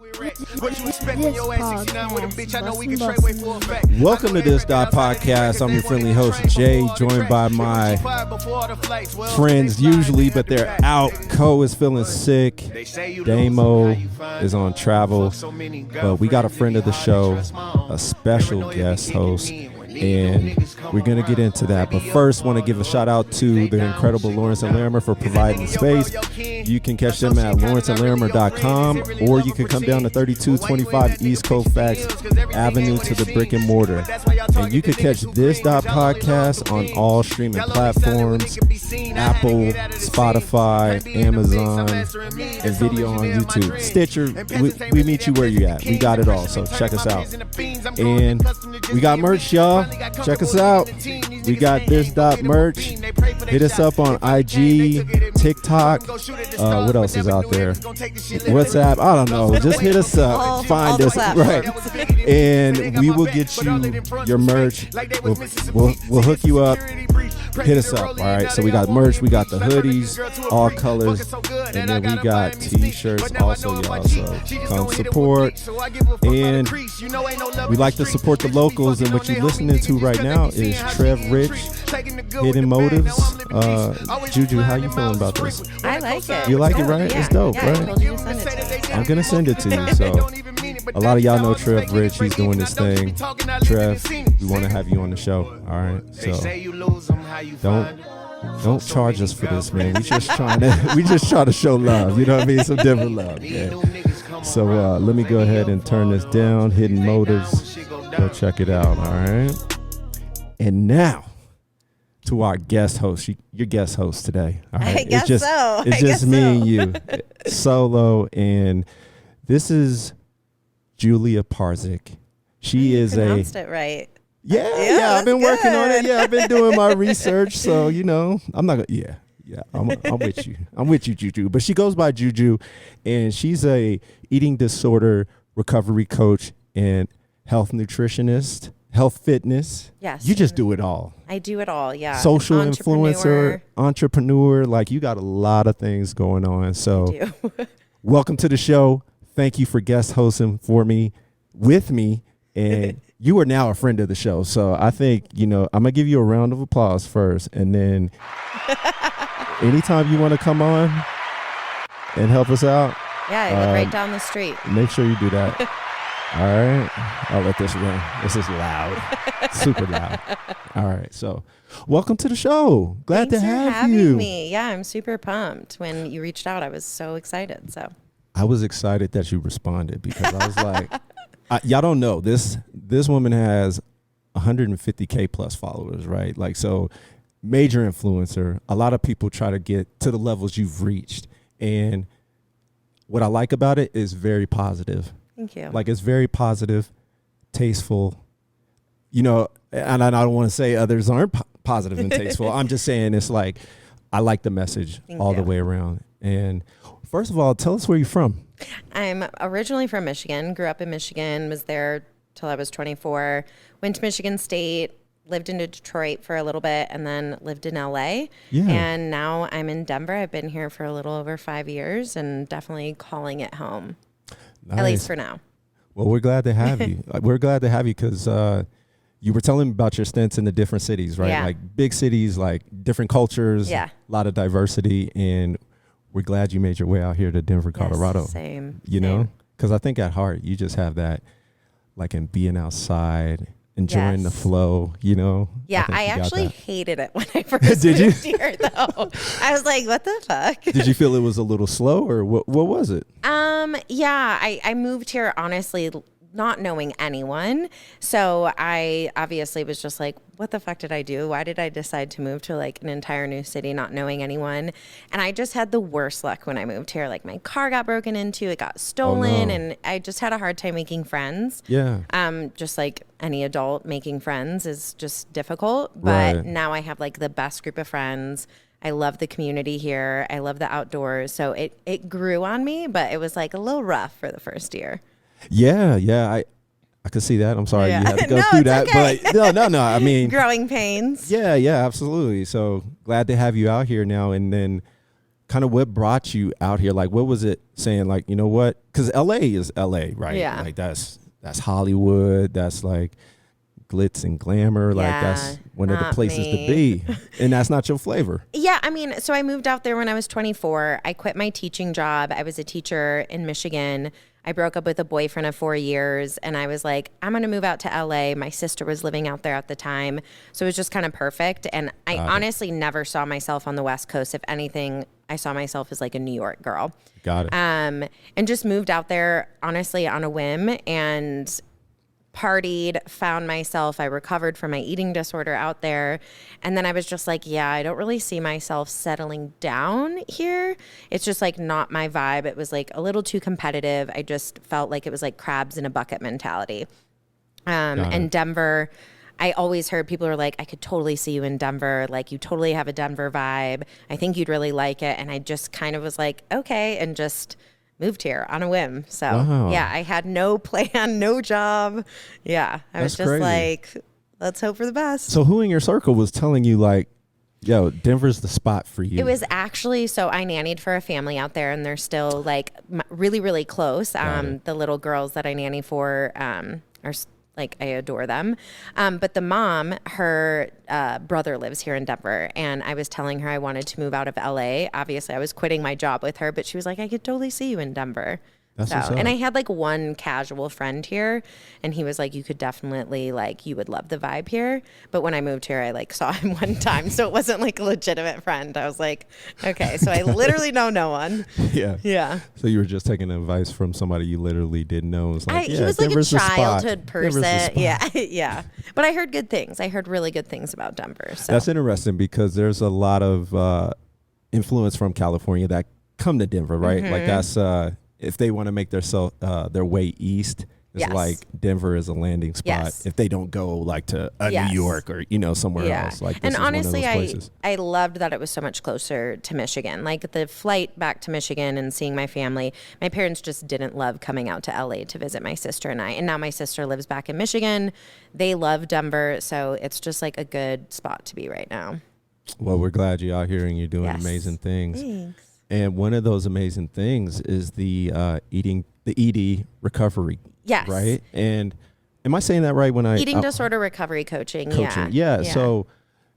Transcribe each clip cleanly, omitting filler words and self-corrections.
Welcome to this.podcast. I'm your friendly host, Jay, joined by my friends usually, but they're out. Co is feeling sick. Damo is on travel. But we got a friend of the show, a special guest host, and we're going to get into that. But first, want to give a shout out to the incredible Lawrence and Larimer for providing the space. You can catch them at lawrenceandlarimer.com, or you can come down to 3225 East Colfax Avenue to the brick and mortar. And you can catch this.podcast on all streaming platforms, Apple, Spotify, Amazon, and video on YouTube. Stitcher, we meet you where you're at. We got it all, so check us out. And we got merch, y'all. Check us out. We got this.merch. Hit us up on IG, TikTok. What else is out there? WhatsApp. I don't know. Just hit us up. Find us. Right. And we will get you your merch. We'll hook you up. Hit us up. All right. So we got merch. We got the hoodies, all colors. And then we got t-shirts also, y'all. So come support. And we like to support the locals. And what you're listening to right now is Trev Rich, Hidden Motives. JuJu, how you feeling about this? I like it. You like it, right? Yeah. It's dope, yeah, right? I told you to send it to me. I'm going to send it to you. So a lot of y'all know Trev Rich. He's doing this thing. Trev, we want to have you on the show. All right. So don't charge us for this, man. We just trying to show love. You know what I mean? Some different love. Yeah. So let me go ahead and turn this down. Hidden Motives. Go check it out. All right. And now to our guest host. Your guest host today. All right. I guess so. It's just me and you. Solo. And this is Julia Parzyck. She is pronounced it right. Yeah, I've been working on it. Yeah, I've been doing my research. So, you know, I'm not going to, I'm with you. I'm with you, JuJu. But she goes by JuJu, and she's a eating disorder recovery coach and health nutritionist, health fitness. Yes. You just do it all. I do it all, yeah. Social influencer, entrepreneur. Like, you got a lot of things going on. So, I do. Welcome to the show. Thank you for guest hosting with me. And you are now a friend of the show. So I think, I'm going to give you a round of applause first. And then anytime you want to come on and help us out. Yeah, I live right down the street. Make sure you do that. All right. I'll let this run. This is loud. Super loud. All right. So welcome to the show. Glad to have you. Thanks for having me. Yeah, I'm super pumped. When you reached out, I was so excited. So I was excited that you responded because I was like, y'all don't know this woman has 150K plus followers, right? Like, so major influencer. A lot of people try to get to the levels you've reached. And what I like about it is very positive. Thank you. Like, it's very positive, tasteful, and I don't want to say others aren't positive and tasteful. I'm just saying it's like, I like the message all the way around. And first of all, tell us where you're from. I'm originally from Michigan, grew up in Michigan, was there till I was 24, went to Michigan State, lived in Detroit for a little bit, and then lived in LA. Yeah. And now I'm in Denver. I've been here for a little over 5 years and definitely calling it home, at least for now. Well, we're glad to have you. We're glad to have you because you were telling me about your stints in the different cities, right? Yeah. Like big cities, like different cultures, a lot of diversity, and we're glad you made your way out here to Denver, Colorado. Yes, same. Because I think at heart, you just have that, like, in being outside, enjoying the flow, Yeah, I actually hated it when I first moved here, though. I was like, what the fuck? Did you feel it was a little slow, or what was it? Yeah, I moved here, honestly, not knowing anyone. So I obviously was just like, what the fuck did I do? Why did I decide to move to like an entire new city, not knowing anyone? And I just had the worst luck when I moved here. Like my car got broken into, it got stolen, and I just had a hard time making friends. Yeah. Just like any adult, making friends is just difficult. But now I have like the best group of friends. I love the community here. I love the outdoors. So it grew on me, but it was like a little rough for the first year. Yeah. I could see that. I'm sorry you had to go through that. Okay. But no. I mean, growing pains. Yeah, absolutely. So glad to have you out here now. And then kind of what brought you out here? Like, what was it saying? Like, you know what? Because LA is LA, right? Yeah. Like that's Hollywood. That's like glitz and glamour. Like that's one of the places to be. And that's not your flavor. Yeah. I mean, so I moved out there when I was 24. I quit my teaching job. I was a teacher in Michigan. I broke up with a boyfriend of 4 years, and I was like, I'm going to move out to LA. My sister was living out there at the time. So it was just kind of perfect. And I honestly never saw myself on the West Coast. If anything, I saw myself as like a New York girl. Got it. And just moved out there, honestly, on a whim, and partied, found myself. I recovered from my eating disorder out there. And then I was just like, yeah, I don't really see myself settling down here. It's just like not my vibe. It was like a little too competitive. I just felt like it was like crabs in a bucket mentality. And Denver, I always heard people were like, I could totally see you in Denver. Like, you totally have a Denver vibe. I think you'd really like it. And I just kind of was like, okay, and just moved here on a whim. So yeah, I had no plan, no job. Yeah, I was just like, let's hope for the best. So who in your circle was telling you like, yo, Denver's the spot for you? It was actually, so I nannied for a family out there, and they're still like really, really close. The little girls that I nanny for are like, I adore them. But the mom, her brother lives here in Denver, and I was telling her I wanted to move out of LA. Obviously, I was quitting my job with her, but she was like, I could totally see you in Denver. That's what's up. And I had like one casual friend here, and he was like, you could definitely, like, you would love the vibe here. But when I moved here, I like saw him one time, so it wasn't like a legitimate friend. I was like, okay, so I literally know no one. Yeah. So you were just taking advice from somebody you literally didn't know. It was like, he was like Denver's a childhood person. Yeah. Yeah. But I heard good things. I heard really good things about Denver. So that's interesting because there's a lot of influence from California that come to Denver, right? Like that's if they want to make their way east, it's like Denver is a landing spot. If they don't go like to New York or somewhere else. Like, this and is honestly, one of those places. I loved that it was so much closer to Michigan. Like the flight back to Michigan and seeing my family. My parents just didn't love coming out to LA to visit my sister and I. And now my sister lives back in Michigan. They love Denver, so it's just like a good spot to be right now. Well, we're glad you're out here and you're doing amazing things. Thanks. And one of those amazing things is the ED recovery. Yes. Right? And am I saying that right when eating disorder recovery coaching. Yeah. So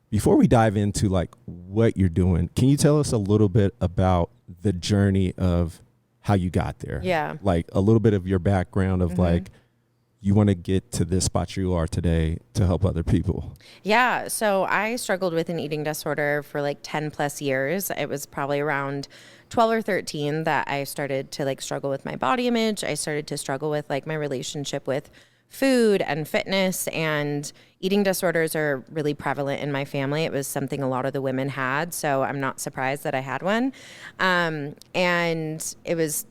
before we dive into like what you're doing, can you tell us a little bit about the journey of how you got there? Yeah. Like a little bit of your background of like, you want to get to this spot you are today to help other people. Yeah. So I struggled with an eating disorder for like 10 plus years. It was probably around 12 or 13 that I started to like struggle with my body image. I started to struggle with like my relationship with food and fitness, and eating disorders are really prevalent in my family. It was something a lot of the women had. So I'm not surprised that I had one. And it was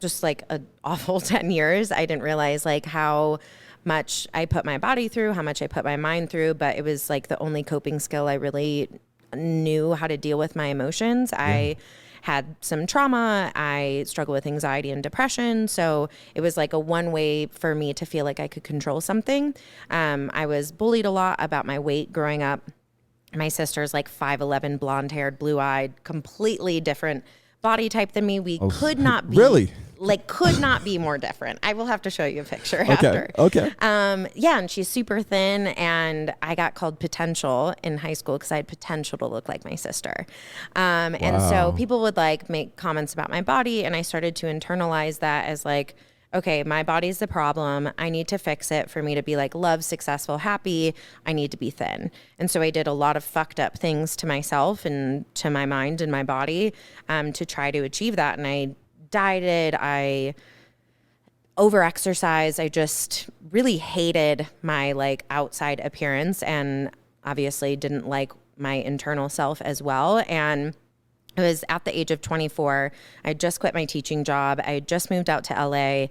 just like an awful 10 years. I didn't realize like how much I put my body through, how much I put my mind through, but it was like the only coping skill I really knew how to deal with my emotions. I had some trauma. I struggle with anxiety and depression. So it was like a one way for me to feel like I could control something. I was bullied a lot about my weight growing up. My sister's like 5'11", blonde haired, blue eyed, completely different body type than me. We could not be could not be more different. I will have to show you a picture after. Okay. And she's super thin, and I got called potential in high school because I had potential to look like my sister. And so people would like make comments about my body, and I started to internalize that as like, okay, my body's the problem. I need to fix it for me to be like loved, successful, happy. I need to be thin. And so I did a lot of fucked up things to myself and to my mind and my body to try to achieve that. And I dieted, I over-exercised. I just really hated my like outside appearance, and obviously didn't like my internal self as well. And it was at the age of 24. I just quit my teaching job. I had just moved out to LA,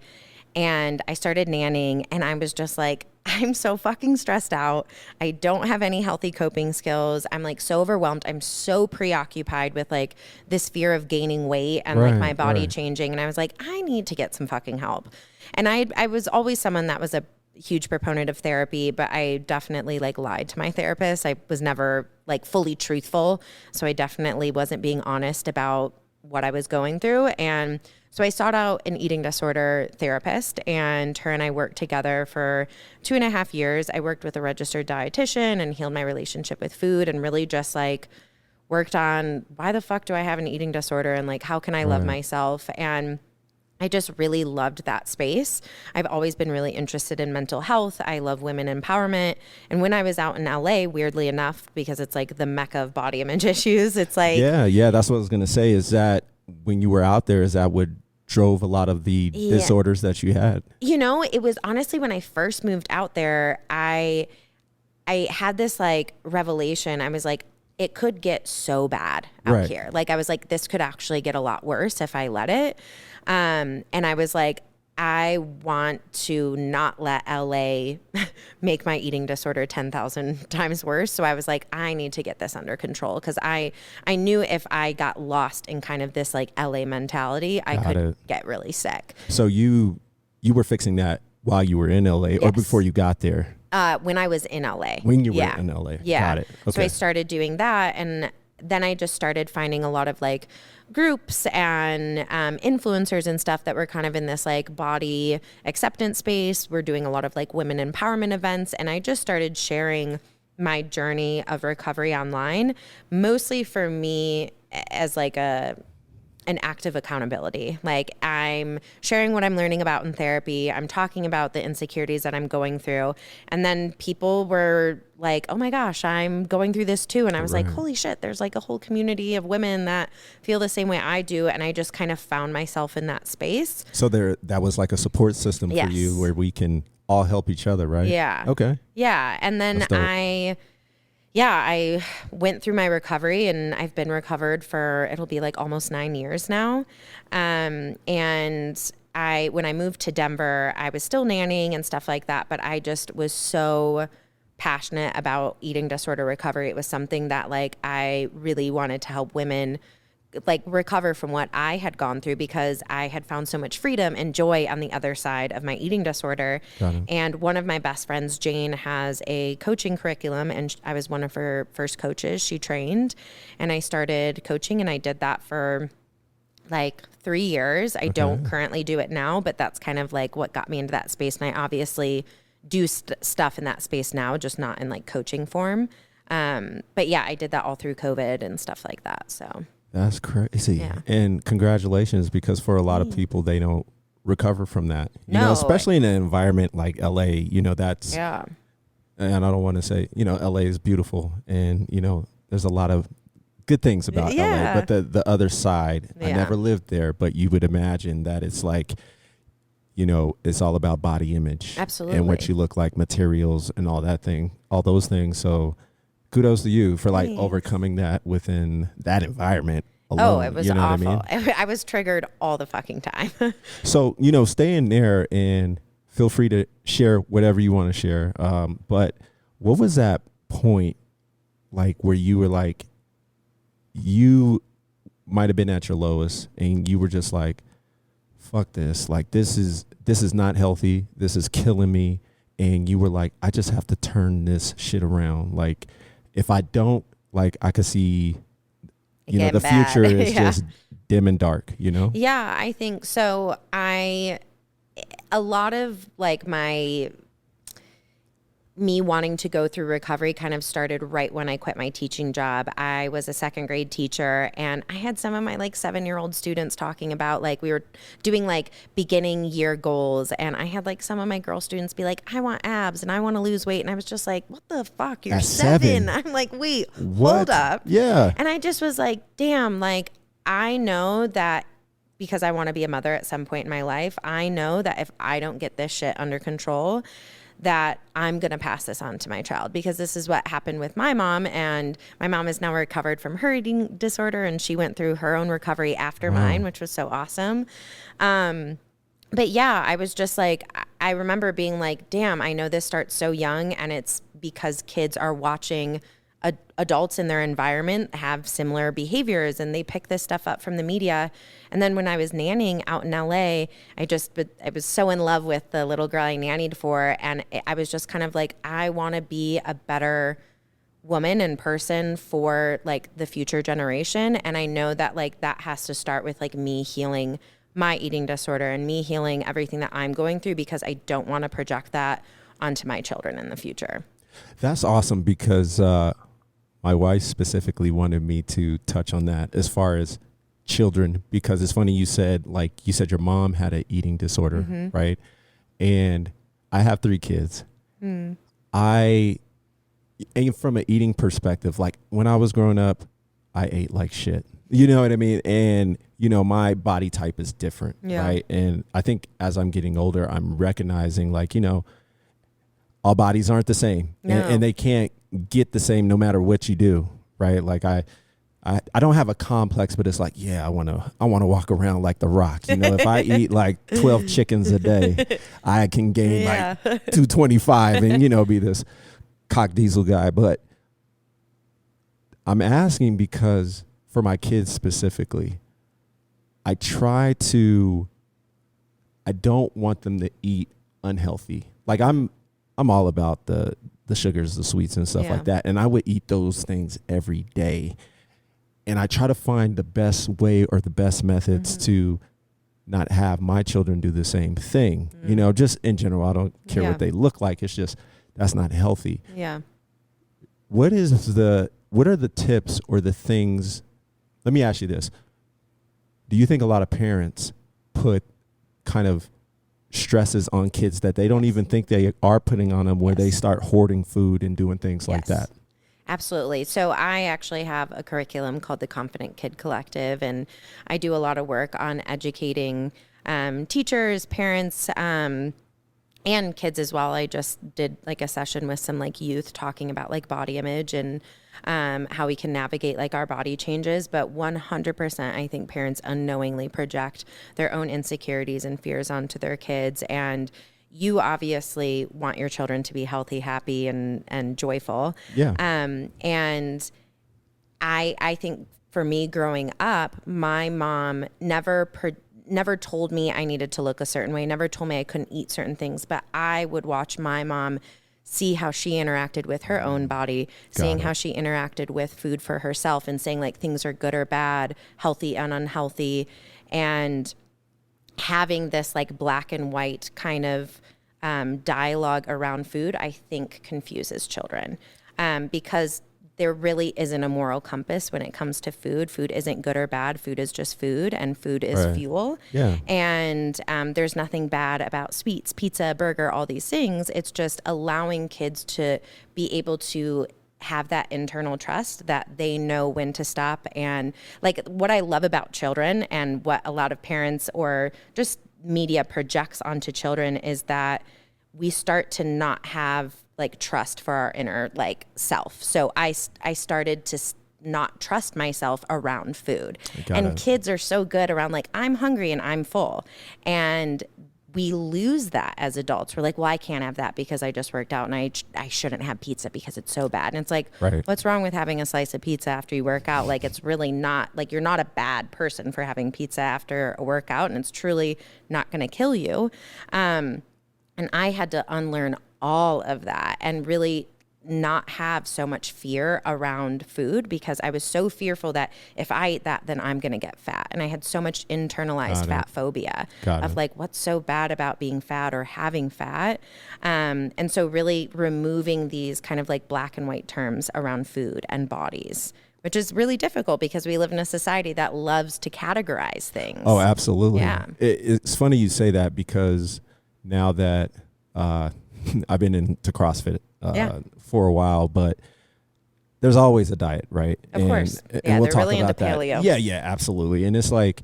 and I started nannying, and I was just like, I'm so fucking stressed out. I don't have any healthy coping skills. I'm like so overwhelmed. I'm so preoccupied with like this fear of gaining weight and like my body changing. And I was like, I need to get some fucking help. And I was always someone that was a huge proponent of therapy, but I definitely like lied to my therapist. I was never like fully truthful. So I definitely wasn't being honest about what I was going through. And so I sought out an eating disorder therapist, and her and I worked together for 2.5 years. I worked with a registered dietitian and healed my relationship with food, and really just like worked on why the fuck do I have an eating disorder, and like how can I love myself. And I just really loved that space. I've always been really interested in mental health. I love women empowerment. And when I was out in LA, weirdly enough, because it's like the mecca of body image issues, it's like... Yeah, that's what I was going to say, is that when you were out there, is that what drove a lot of the disorders that you had? You know, it was honestly when I first moved out there, I had this like revelation. I was like, it could get so bad out here. Like I was like, this could actually get a lot worse if I let it. And I was like, I want to not let LA make my eating disorder 10,000 times worse. So I was like, I need to get this under control, because I knew if I got lost in kind of this like LA mentality, I could get really sick. So you were fixing that while you were in LA or before you got there? When I was in LA. When you were in LA. Yeah. Got it. Okay. So I started doing that, and then I just started finding a lot of like groups and influencers and stuff that were kind of in this like body acceptance space. We're doing a lot of like women empowerment events, and I just started sharing my journey of recovery online, mostly for me as like an active accountability. Like I'm sharing what I'm learning about in therapy. I'm talking about the insecurities that I'm going through. And then people were like, oh my gosh, I'm going through this too. And I was like, holy shit, there's like a whole community of women that feel the same way I do. And I just kind of found myself in that space. So that was like a support system for you where we can all help each other, right? Yeah. Okay. Yeah. And then I went through my recovery, and I've been recovered for, it'll be like almost 9 years now. And when I moved to Denver, I was still nannying and stuff like that, but I just was so passionate about eating disorder recovery. It was something that like I really wanted to help women like recover from what I had gone through, because I had found so much freedom and joy on the other side of my eating disorder. And one of my best friends, Jane, has a coaching curriculum, and I was one of her first coaches. She trained, and I started coaching, and I did that for like 3 years. I don't currently do it now, but that's kind of like what got me into that space. And I obviously do stuff in that space now, just not in like coaching form. But yeah, I did that all through COVID and stuff like that. So that's crazy. Yeah. And congratulations, because for a lot of people, they don't recover from that. You know, especially in an environment like LA, you know, that's, and I don't want to say, you know, LA is beautiful, and, you know, there's a lot of good things about LA, but the other side, I never lived there, but you would imagine that it's like, you know, it's all about body image. Absolutely. And what you look like, materials and all those things. So kudos to you for like overcoming that within that environment alone. Oh, it was awful. I was triggered all the fucking time. So, you know, stay in there and feel free to share whatever you want to share. But what was that point like where you were like, you might have been at your lowest and you were just like, fuck this. Like, this is not healthy. This is killing me. And you were like, I just have to turn this shit around. Like, if I don't, like, I could see, you know, the future is just dim and dark, you know? Yeah, I think so. A lot of like me wanting to go through recovery kind of started right when I quit my teaching job. I was a second grade teacher, and I had some of my like 7-year-old students talking about like, we were doing like beginning year goals, and I had like some of my girl students be like, I want abs and I want to lose weight. And I was just like, what the fuck? You're 7. I'm like, wait, hold up. Yeah. And I just was like, damn, like I know that because I want to be a mother at some point in my life, I know that if I don't get this shit under control, that I'm going to pass this on to my child, because this is what happened with my mom. And my mom is now recovered from her eating disorder, and she went through her own recovery after mine, which was so awesome. But yeah, I was just like, I remember being like, damn, I know this starts so young, and it's because kids are watching adults in their environment have similar behaviors, and they pick this stuff up from the media. And then when I was nannying out in LA, I was so in love with the little girl I nannied for. And I was just kind of like, I want to be a better woman and person for like the future generation. And I know that like that has to start with like me healing my eating disorder and me healing everything that I'm going through, because I don't want to project that onto my children in the future. That's awesome, because my wife specifically wanted me to touch on that as far as children, because it's funny you said your mom had an eating disorder, right? And I have 3 kids. And from an eating perspective, like when I was growing up, I ate like shit. You know what I mean? And, you know, my body type is different, right? And I think as I'm getting older, I'm recognizing like, you know, all bodies aren't the same, and they can't get the same no matter what you do, right? Like I don't have a complex, but it's like, yeah, I want to walk around like The Rock. You know, if I eat like 12 chickens a day, I can gain like 225 and, you know, be this cock diesel guy. But I'm asking because for my kids specifically, I don't want them to eat unhealthy. Like I'm all about the sugars, the sweets and stuff like that. And I would eat those things every day. And I try to find the best way or the best methods to not have my children do the same thing. You know, just in general, I don't care what they look like. It's just, that's not healthy. Yeah. What are the tips or the things? Let me ask you this. Do you think a lot of parents put kind of stresses on kids that they don't even think they are putting on them, where they start hoarding food and doing things like that? Absolutely. So I actually have a curriculum called the Confident Kid Collective, and I do a lot of work on educating teachers, parents, and kids as well. I just did like a session with some like youth talking about like body image and how we can navigate like our body changes. But 100%, I think parents unknowingly project their own insecurities and fears onto their kids. And you obviously want your children to be healthy, happy, and joyful. Yeah. And I think for me growing up, my mom never told me I needed to look a certain way, never told me I couldn't eat certain things, but I would watch my mom see how she interacted with her own body, seeing how she interacted with food for herself, and saying like things are good or bad, healthy and unhealthy, and having this like black and white kind of dialogue around food, I think confuses children because there really isn't a moral compass when it comes to food. Food isn't good or bad. Food is just food, and food is fuel. Yeah. And there's nothing bad about sweets, pizza, burger, all these things. It's just allowing kids to be able to have that internal trust that they know when to stop. And like what I love about children and what a lot of parents or just media projects onto children is that we start to not have like trust for our inner like self. So I started to not trust myself around food. And kids are so good around like, I'm hungry and I'm full. And we lose that as adults. We're like, well, I can't have that because I just worked out, and I shouldn't have pizza because it's so bad. And it's like, what's wrong with having a slice of pizza after you work out? Like, it's really not, like, you're not a bad person for having pizza after a workout, and it's truly not going to kill you. And I had to unlearn all of that and really not have so much fear around food, because I was so fearful that if I eat that, then I'm going to get fat. And I had so much internalized fat phobia of like, what's so bad about being fat or having fat? And so really removing these kind of like black and white terms around food and bodies, which is really difficult because we live in a society that loves to categorize things. Oh, absolutely. Yeah. It's funny you say that, because now that I've been into CrossFit for a while, but there's always a diet, right? Of course. And we'll talk really about that. Paleo. Yeah, absolutely. And it's like,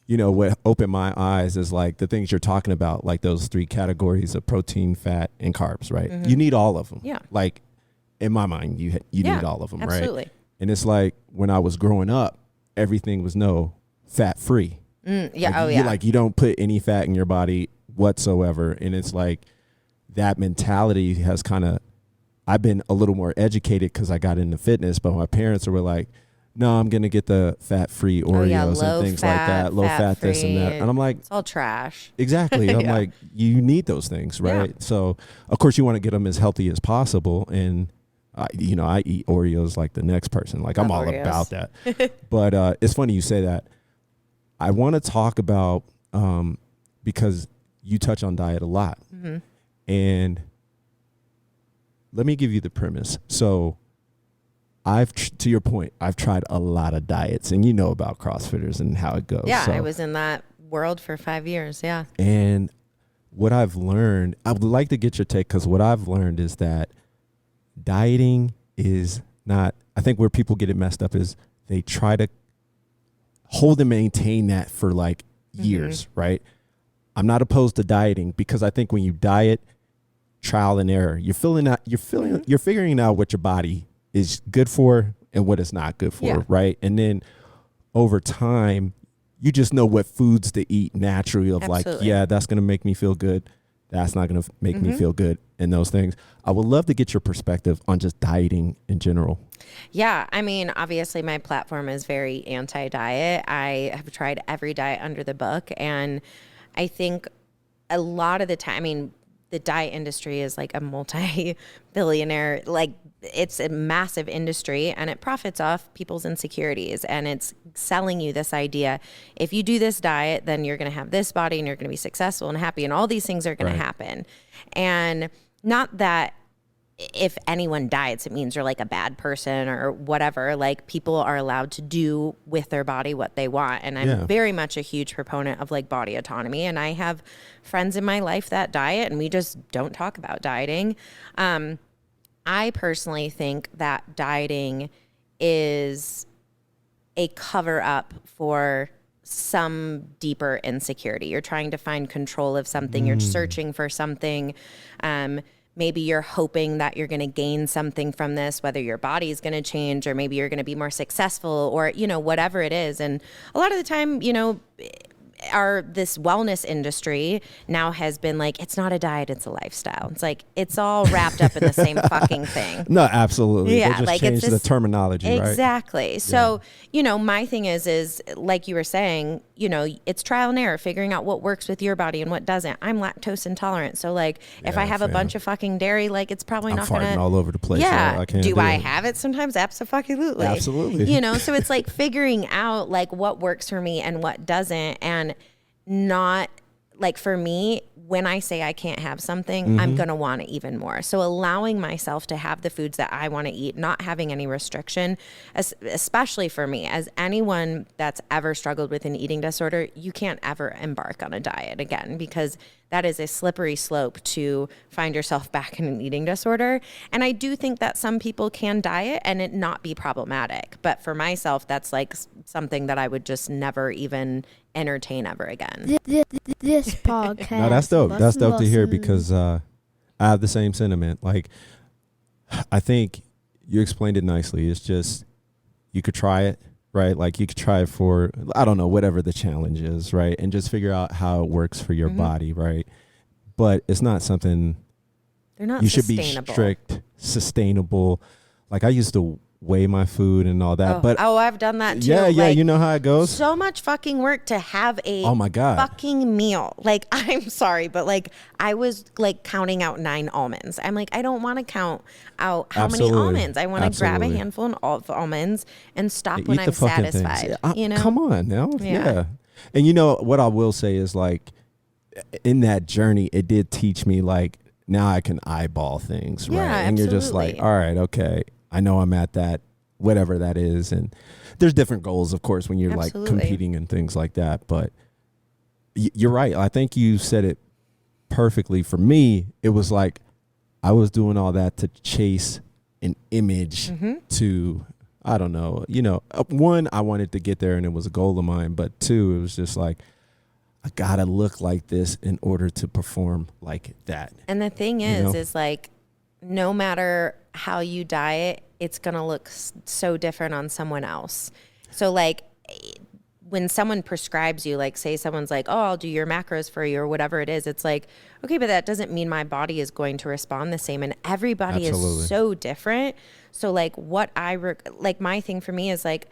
you know, what opened my eyes is like the things you're talking about, like those 3 categories of protein, fat, and carbs, right? Mm-hmm. You need all of them. Yeah. Like in my mind, you need all of them, absolutely. Right? And it's like when I was growing up, everything was fat free. You don't put any fat in your body whatsoever. And it's like that mentality has I've been a little more educated because I got into fitness, but my parents were like, no, I'm going to get the fat-free Oreos and things like that, low fat this and that. And I'm like, it's all trash. Exactly. I'm like, you need those things, right? Yeah. So, of course, you want to get them as healthy as possible. And I eat Oreos like the next person. Like I'm all Oreos. about that. But it's funny you say that. I want to talk about, because you touch on diet a lot. Mm-hmm. And let me give you the premise. So to your point, I've tried a lot of diets, and you know about CrossFitters and how it goes. Yeah, so, I was in that world for 5 years. Yeah. And what I've learned, I would like to get your take, because what I've learned is that dieting is not, I think where people get it messed up is they try to hold and maintain that for like years, right? I'm not opposed to dieting, because I think when you diet, trial and error, you're figuring out what your body is good for and what it's not good for, right? And then over time, you just know what foods to eat naturally of like, yeah, that's going to make me feel good. That's not going to make me feel good, and those things. I would love to get your perspective on just dieting in general. Yeah. I mean, obviously my platform is very anti-diet. I have tried every diet under the book. And I think a lot of the time, I mean, the diet industry is like a multi-billionaire, like it's a massive industry, and it profits off people's insecurities, and it's selling you this idea. If you do this diet, then you're going to have this body and you're going to be successful and happy, and all these things are going to happen. And not that if anyone diets, it means you're like a bad person or whatever. Like people are allowed to do with their body what they want. And I'm very much a huge proponent of like body autonomy. And I have friends in my life that diet, and we just don't talk about dieting. I personally think that dieting is a cover up for some deeper insecurity. You're trying to find control of something. You're searching for something. Maybe you're hoping that you're going to gain something from this, whether your body is going to change, or maybe you're going to be more successful, or, whatever it is. And a lot of the time, this wellness industry now has been like, it's not a diet, it's a lifestyle. It's like, it's all wrapped up in the same fucking thing. No, absolutely. Yeah, they just like changed it's the terminology, right? Exactly. So, my thing is like you were saying, it's trial and error, figuring out what works with your body and what doesn't. I'm lactose intolerant. So like, if I have a bunch of fucking dairy, like it's probably I'm not going to. farting all over the place. Yeah. I can't do I it. have it sometimes? Absolutely. Absolutely. So it's like figuring out like what works for me and what doesn't. And not like, for me, when I say I can't have something, I'm going to want it even more. So allowing myself to have the foods that I want to eat, not having any restriction, especially for me, as anyone that's ever struggled with an eating disorder, you can't ever embark on a diet again, because that is a slippery slope to find yourself back in an eating disorder. And I do think that some people can diet and it not be problematic. But for myself, that's like something that I would just never even entertain ever again. This podcast. No, that's dope. That's dope to hear, because I have the same sentiment. Like, I think you explained it nicely. It's just, you could try it, right? Like you could try it for, I don't know, whatever the challenge is, right? And just figure out how it works for your body, right? But it's not something They're not you should be sustainable. strict, sustainable. Like I used to weigh my food and all that, but I've done that too. yeah, Like, you know how it goes. so much fucking work to have a Oh my God. fucking meal. Like, I'm sorry, but like I was like counting out 9 almonds. I'm like, I don't want to count out how many almonds. I want to grab a handful of almonds and stop when I'm satisfied. Come on now. Yeah. And you know what I will say is, like, in that journey, it did teach me, like, now I can eyeball things, right? Yeah, and you're just like, all right, okay, I know I'm at that, whatever that is. And there's different goals, of course, when you're like competing and things like that. But you're right. I think you said it perfectly. For me, it was like I was doing all that to chase an image to, I don't know, one, I wanted to get there and it was a goal of mine. But two, it was just like, I gotta look like this in order to perform like that. And the thing is like, no matter how you diet, it's going to look so different on someone else. So like when someone prescribes you, like say someone's like, oh, I'll do your macros for you or whatever it is. It's like, okay, but that doesn't mean my body is going to respond the same. And everybody is so different. So like what like my thing for me is like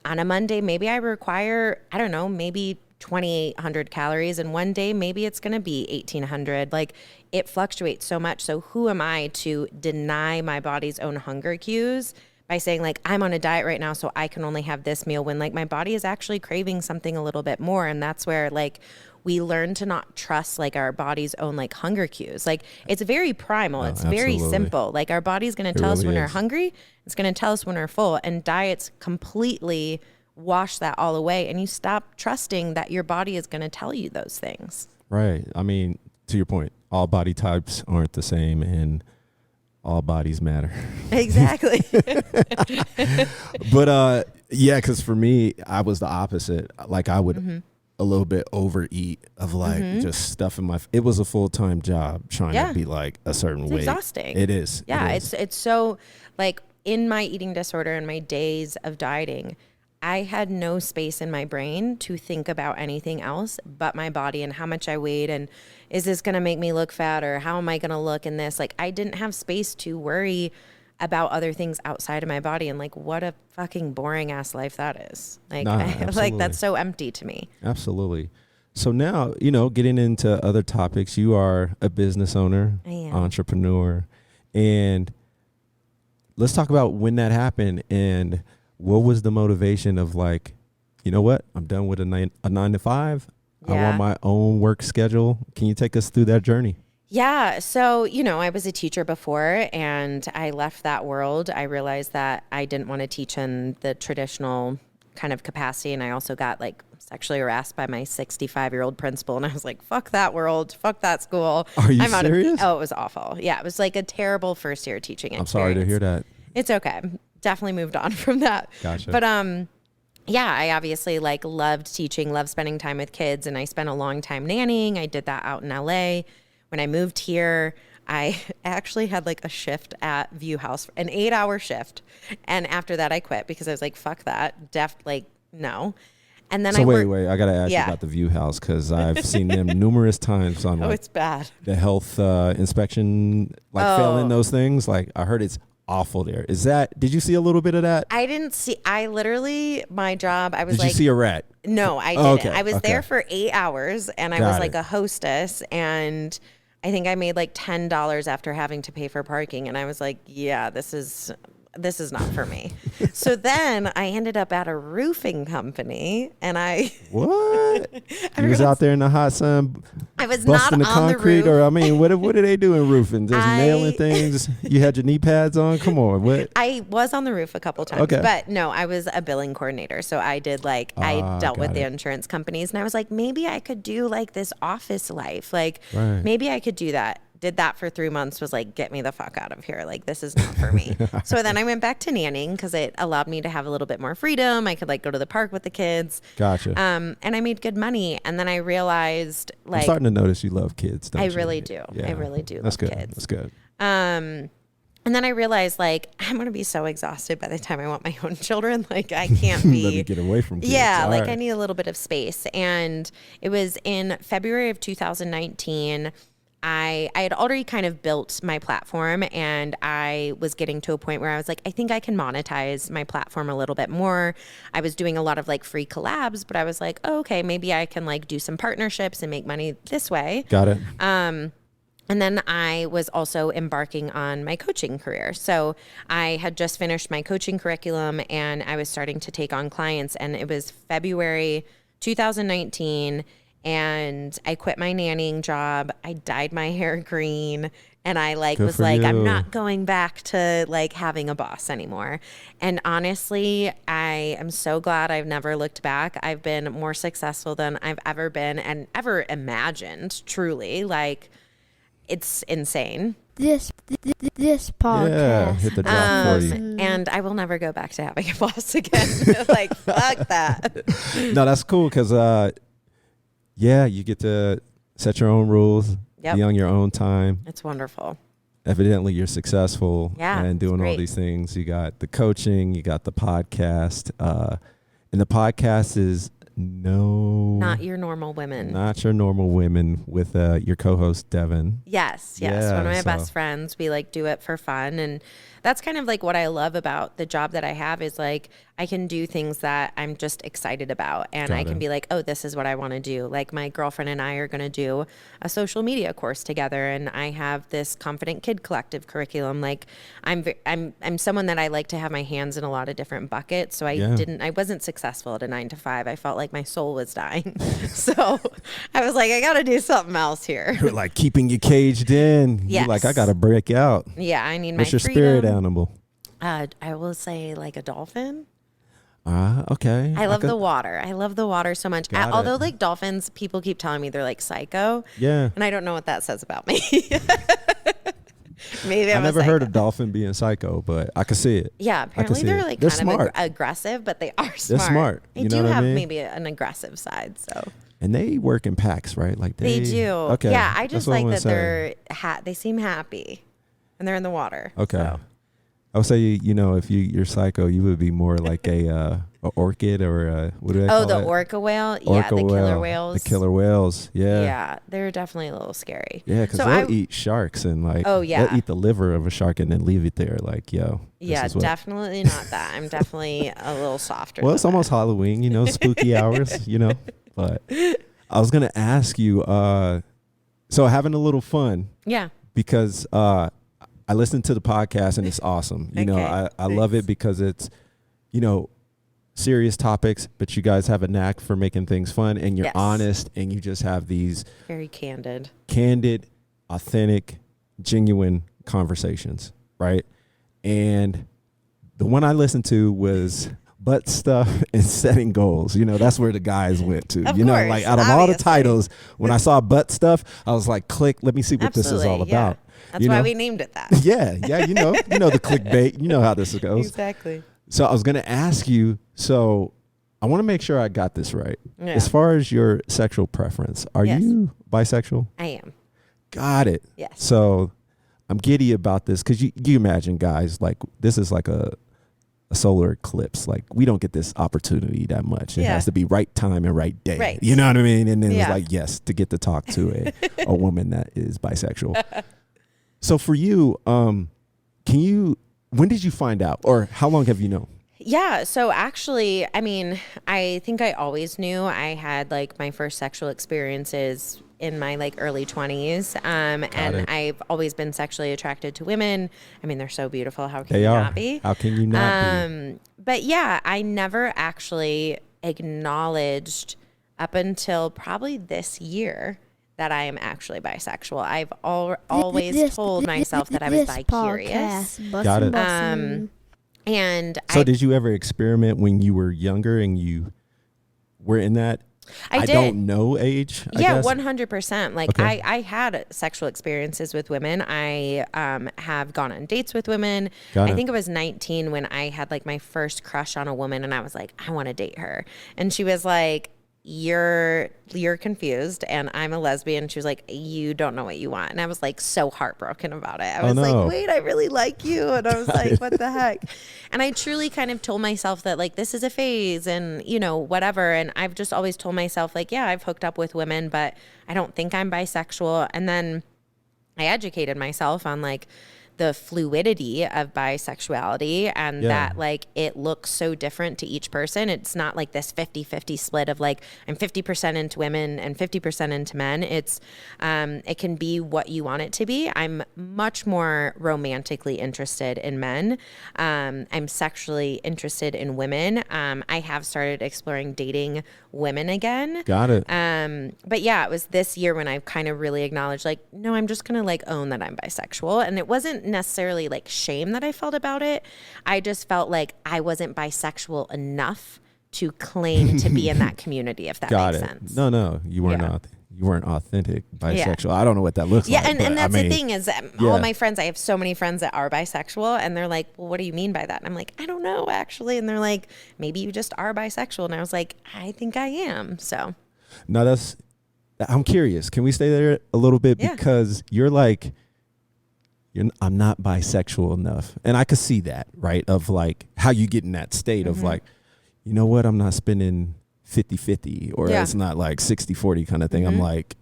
on a Monday, maybe I require, I don't know, maybe 2,800 calories, and one day maybe it's going to be 1,800. Like, it fluctuates so much. So who am I to deny my body's own hunger cues by saying, like, I'm on a diet right now, so I can only have this meal, when like my body is actually craving something a little bit more. And that's where like we learn to not trust like our body's own like hunger cues. Like, it's very primal. It's very simple. Like, our body's going to tell us when we're hungry. It's going to tell us when we're full, and diets completely wash that all away. And you stop trusting that your body is going to tell you those things. Right. I mean, to your point, all body types aren't the same, and all bodies matter. Exactly. But yeah, because for me, I was the opposite. Like, I would a little bit overeat of like just stuff in my. It was a full-time job trying to be like a certain weight. Exhausting. It is. Yeah, it is. it's so like in my eating disorder and my days of dieting, I had no space in my brain to think about anything else but my body and how much I weighed, and is this going to make me look fat, or how am I going to look in this? Like, I didn't have space to worry about other things outside of my body. And like, what a fucking boring ass life that is. Like, like, that's so empty to me. Absolutely. So now, you know, getting into other topics, you are a business owner, entrepreneur, and let's talk about when that happened and what was the motivation of like, you know what, I'm done with a 9 to 5. I want my own work schedule. Can you take us through that journey? Yeah. So, you know, I was a teacher before, and I left that world. I realized that I didn't want to teach in the traditional kind of capacity. And I also got like sexually harassed by my 65-year-old principal. And I was like, fuck that world. Fuck that school. Are you serious? Oh, it was awful. Yeah. It was like a terrible first year teaching experience. I'm sorry to hear that. It's okay. Definitely moved on from that. Gotcha. But, yeah, I obviously like loved teaching, loved spending time with kids. And I spent a long time nannying. I did that out in LA. When I moved here, I actually had like a shift at View House, an 8-hour shift. And after that, I quit because I was like, fuck that. No. And then so wait, I got to ask you about the View House, because I've seen them numerous times on like, it's bad. The health inspection, like failing those things. Like, I heard it's awful there. Did you see a little bit of that? I literally, my job, I was Did you see a rat? No, I didn't. Okay, I was there for 8 hours, and I was like a hostess, and I think I made like $10 after having to pay for parking. And I was like, yeah, this is not for me. So then I ended up at a roofing company, and what? You was out there in the hot sun. I was busting not the on concrete, the roof. or I mean, what do they do in roofing? Just nailing things. You had your knee pads on. Come on, what? I was on the roof a couple times, but no, I was a billing coordinator. So I did like I dealt with the insurance companies, and I was like, maybe I could do like this office life. Like maybe I could do that. Did that for 3 months, was like, get me the fuck out of here. Like, this is not for me. So then I went back to nannying because it allowed me to have a little bit more freedom. I could like go to the park with the kids. Gotcha. And I made good money. And then I realized like, I'm starting to notice you love kids. Don't I you? really do. Yeah. I really do. That's love good. Kids. That's good. And then I realized like, I'm going to be so exhausted by the time I want my own children. Like, I can't be. Let me get away from kids. Yeah. All like right. I need a little bit of space. And it was in February of 2019. I had already kind of built my platform, and I was getting to a point where I was like, I think I can monetize my platform a little bit more. I was doing a lot of like free collabs, but I was like, oh, okay, maybe I can like do some partnerships and make money this way. Got it. And then I was also embarking on my coaching career. So I had just finished my coaching curriculum, and I was starting to take on clients, and it was February 2019. And I quit my nannying job. I dyed my hair green, and I like was like, I'm not going back to like having a boss anymore. And honestly, I am so glad I've never looked back. I've been more successful than I've ever been and ever imagined. Truly, like, it's insane. This podcast. Yeah, hit the drop for you. And I will never go back to having a boss again. Like, fuck that. No, that's cool, because yeah, you get to set your own rules, be on your own time. It's wonderful. Evidently, you're successful and doing all great. these things. You got the coaching, you got the podcast. And the podcast is No. Not your normal women. Not your normal women with your co-host, Devin. Yes. Yeah, One of my best friends. We like do it for fun. And that's kind of like what I love about the job that I have is like I can do things that I'm just excited about. And I can be like, oh, this is what I want to do. Like my girlfriend and I are going to do a social media course together. And I have this Confident Kid Collective curriculum. Like I'm someone that I like to have my hands in a lot of different buckets. So I wasn't successful at a 9-to-5. I felt like my soul was dying. So I was like, I got to do something else here. You're like keeping you caged in. Yes. You're like, I got to break out. Yeah, I need What's my your freedom. spirit animal? I will say like a dolphin. Okay. I love the water. I love the water so much. Got Although it. like dolphins, people keep telling me they're like psycho. Yeah. And I don't know what that says about me. Maybe I I'm never a heard a psycho. dolphin being psycho, but I could see it. Yeah, apparently see they're it. like They're kind smart. of aggressive, but they are smart. They're smart. They You know do what I have mean? maybe an aggressive side, so. And they work in packs, right? Like They do. Okay. Yeah, I That's just what like I'm that gonna say. they seem happy and they're in the water. Okay. So. I would say, if you're psycho, you would be more like a orchid or what do they call Oh, the it? orca whale? Orca Yeah, the killer whale. whales. The killer whales. Yeah. Yeah, they're definitely a little scary. Yeah, because So they'll eat sharks and like Oh, yeah. they'll eat the liver of a shark and then leave it there. Like, yo. this Yeah, is what- definitely not that. I'm definitely a little softer. Well, than it's almost that. Halloween, spooky hours, But I was gonna ask you, so having a little fun Yeah. because I listened to the podcast and it's awesome. I love it thanks. because it's, serious topics, but you guys have a knack for making things fun and you're Yes. honest and you just have these Very candid. authentic, genuine conversations, right? And the one I listened to was butt stuff and setting goals. That's where the guys went to. Of Like course, out of all the obviously. titles, when I saw butt stuff, I was like, click, let me see what this is all Absolutely, yeah. about. That's why we named it that. Yeah, the clickbait. You know how this goes. Exactly. So I was going to ask you, so I want to make sure I got this right. Yeah. As far as your sexual preference, are Yes. you bisexual? I am. Got it. Yes. So I'm giddy about this because you imagine, guys, like this is like a solar eclipse. Like we don't get this opportunity that much. It Yeah. has to be right time and right day. Right. You know what I mean? And then Yeah. it's like, yes, to get to talk to a woman that is bisexual. So for you, when did you find out or how long have you known? Yeah. So actually, I think I always knew. I had like my first sexual experiences in my like early 20s. And it. I've always been sexually attracted to women. They're so beautiful. How can They you are. not be? How can you not be? But yeah, I never actually acknowledged up until probably this year that I am actually bisexual. I've always told myself that I was bi-curious. Got it. And So did you ever experiment when you were younger and you were in that I did. don't know age? I Yeah, guess? 100%. Like Okay. I had sexual experiences with women. I have gone on dates with women. Got I it. think it was 19 when I had like my first crush on a woman and I was like, I want to date her. And she was like, you're confused and I'm a lesbian. She was like, you don't know what you want. And I was like so heartbroken about it. I was no. like, wait, I really like you. And I was like, what the heck? And I truly kind of told myself that like, this is a phase and whatever. And I've just always told myself like, yeah, I've hooked up with women, but I don't think I'm bisexual. And then I educated myself on like the fluidity of bisexuality and that like it looks so different to each person. It's not like this 50-50 split of like I'm 50% into women and 50% into men. It's it can be what you want it to be. I'm much more romantically interested in men. I'm sexually interested in women. I have started exploring dating women again. Got it. But yeah, it was this year when I kind of really acknowledged like, no, I'm just going to like own that I'm bisexual. And it wasn't necessarily like shame that I felt about it. I just felt like I wasn't bisexual enough to claim to be in that community, if that Got makes it. sense. No, you weren't Yeah. you weren't authentic bisexual. I don't know what that looks Yeah, like. and that's the the thing is that all my friends, I have so many friends that are bisexual and they're like, well, what do you mean by that? And I'm like, I don't know actually. And they're like, maybe you just are bisexual. And I was like, I think I am. So No, I'm curious. Can we stay there a little bit? Yeah. Because you're like, I'm not bisexual enough. And I could see that, right? Of like how you get in that state of like, you know what? I'm not spending 50-50 or Yeah. it's not like 60-40 kind of thing. Mm-hmm. I'm like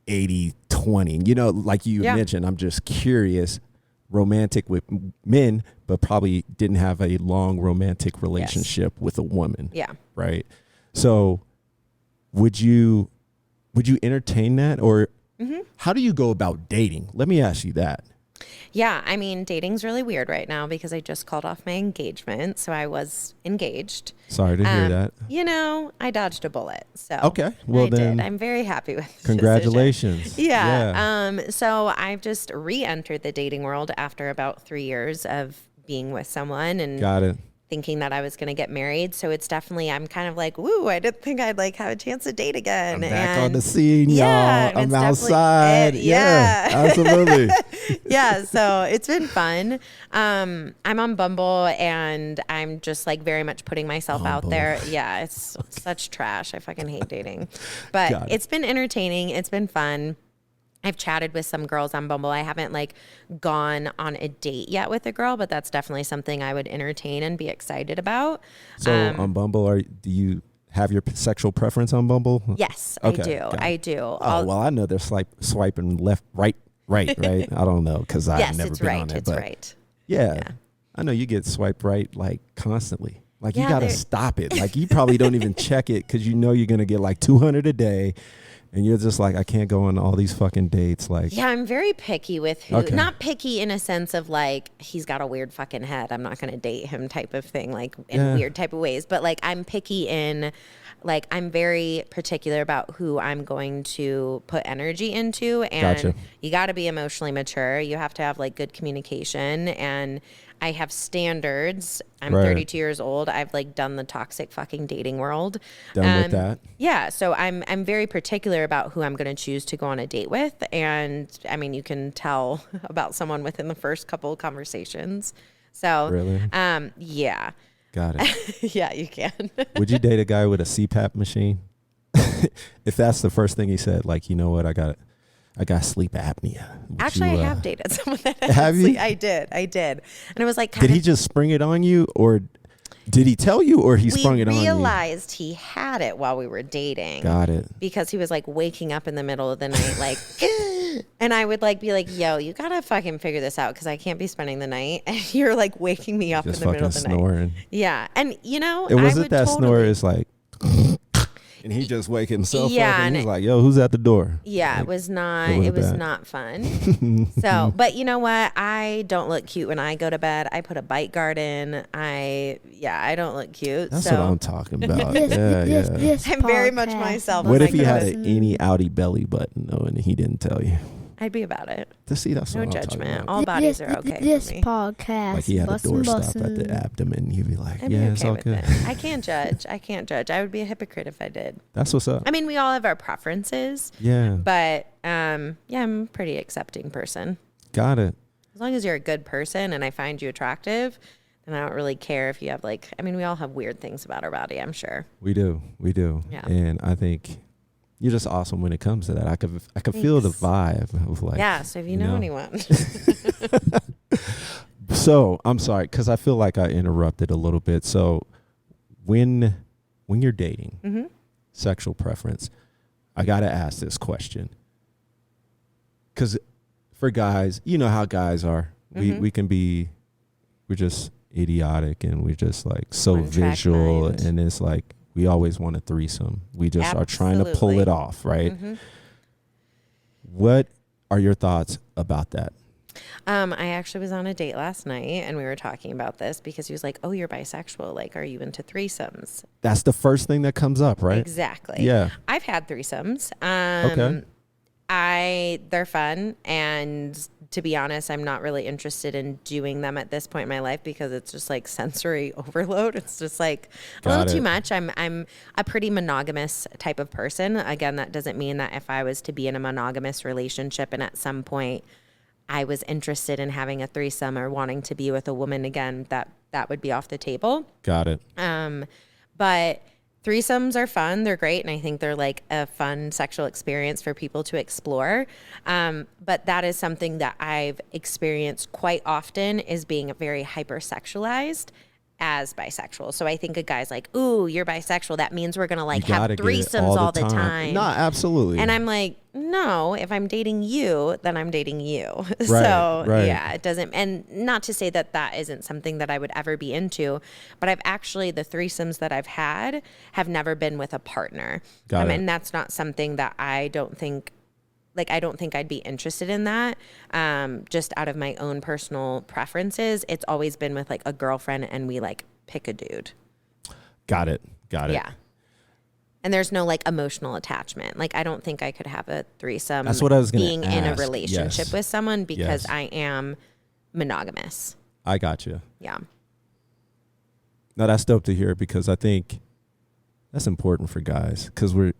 80-20. You know, like you mentioned, I'm just curious, romantic with men, but probably didn't have a long romantic relationship with a woman. Yeah. Right. So would you entertain that, or how do you go about dating? Let me ask you that. Yeah, I mean, dating's really weird right now because I just called off my engagement, so I was engaged. Sorry to hear that. You know, I dodged a bullet. So Okay, well I then, did. I'm very happy with the congratulations. decision. Yeah. So I've just re-entered the dating world after about 3 years of being with someone and Got it. thinking that I was going to get married. So it's definitely, I'm kind of like, woo, I didn't think I'd like have a chance to date again. I'm back on the scene, y'all. and I'm it's definitely outside. it. Yeah, absolutely. Yeah, so it's been fun. I'm on Bumble and I'm just like very much putting myself out there. Yeah, it's such trash. I fucking hate dating. But it's been entertaining. It's been fun. I've chatted with some girls on Bumble. I haven't like gone on a date yet with a girl, but that's definitely something I would entertain and be excited about. So on Bumble, do you have your sexual preference on Bumble? Yes, Okay, I do. got it. I do. Oh, well, I know they're swiping left, right. I don't know because I've never been on it. It's but right. Yeah, I know you get swiped right like constantly. Like you Yeah, got to stop it. Like you probably don't even check it because you know you're going to get like 200 a day. And you're just like, I can't go on all these fucking dates. Like, yeah, I'm very picky with who, not picky in a sense of like, he's got a weird fucking head, I'm not going to date him type of thing, like in weird type of ways. But like, I'm picky in, like, I'm very particular about who I'm going to put energy into. And you got to be emotionally mature. You have to have like good communication. And I have standards. I'm 32 years old. I've like done the toxic fucking dating world. Done with that. Yeah. So I'm very particular about who I'm going to choose to go on a date with. And I mean, you can tell about someone within the first couple of conversations. So, really? Yeah. Got it. Yeah, you can. Would you date a guy with a CPAP machine? If that's the first thing he said, like, you know what, I got sleep apnea. Actually, I have dated someone that have you? I did. And it was like, did he just spring it on you, or did he tell you, or he sprung it on you? We realized he had it while we were dating. Got it. Because he was like waking up in the middle of the night, like, and I would like be like, yo, you gotta fucking figure this out because I can't be spending the night. And you're like waking me up just in the middle of the snoring. night. Yeah. And you know, it wasn't that snore is like, and he just wake himself up and he's like, yo, who's at the door? Yeah, like, it was not fun. So, but you know what? I don't look cute when I go to bed. I put a bite guard in. I don't look cute. That's so. what I'm talking about. This I'm very much myself. What if he had an any outie belly button though, and he didn't tell you? I'd be about it. To see, that's no what I'm judgment. talking about. All bodies are okay. This for me. podcast. Like he had a doorstop at the abdomen. You'd be like, I'd yeah, be it's okay all with good. it. I can't judge. I would be a hypocrite if I did. That's what's up. I mean, we all have our preferences. Yeah. But I'm a pretty accepting person. Got it. As long as you're a good person and I find you attractive, then I don't really care if you have like, I mean, we all have weird things about our body, I'm sure. We do. Yeah. And I think you're just awesome when it comes to that. I could feel the vibe of like. Yeah. So if you know anyone. So I'm sorry, because I feel like I interrupted a little bit. So when you're dating, sexual preference, I got to ask this question. Because for guys, you know how guys are. We can be, we're just idiotic and we're just like so visual. And it's like, we always want a threesome. We just are trying to pull it off, right? What are your thoughts about that? I actually was on a date last night and we were talking about this because he was like, oh, you're bisexual. Like, are you into threesomes? That's the first thing that comes up, right? Exactly. Yeah. I've had threesomes. Okay. They're fun. And to be honest, I'm not really interested in doing them at this point in my life because it's just like sensory overload. It's just like a little too much. I'm a pretty monogamous type of person. Again, that doesn't mean that if I was to be in a monogamous relationship and at some point I was interested in having a threesome or wanting to be with a woman again, that would be off the table. Got it. But threesomes are fun. They're great. And I think they're like a fun sexual experience for people to explore. But that is something that I've experienced quite often is being very hypersexualized. as bisexual. So I think a guy's like, ooh, you're bisexual. That means we're going to like have gotta get it threesomes all the time. No, absolutely. And I'm like, no, if I'm dating you, then I'm dating you. Right, right. Yeah, it doesn't, and not to say that that isn't something that I would ever be into, but I've actually, the threesomes that I've had have never been with a partner. Got it. And that's not something that I don't think I'd be interested in that. Just out of my own personal preferences, it's always been with like a girlfriend and we like pick a dude. Got it. Yeah. And there's no like emotional attachment. Like I don't think I could have a threesome. That's what I was gonna being in a ask. relationship Yes. with someone because Yes. I am monogamous. I got you. Yeah. No, that's dope to hear because I think that's important for guys because we're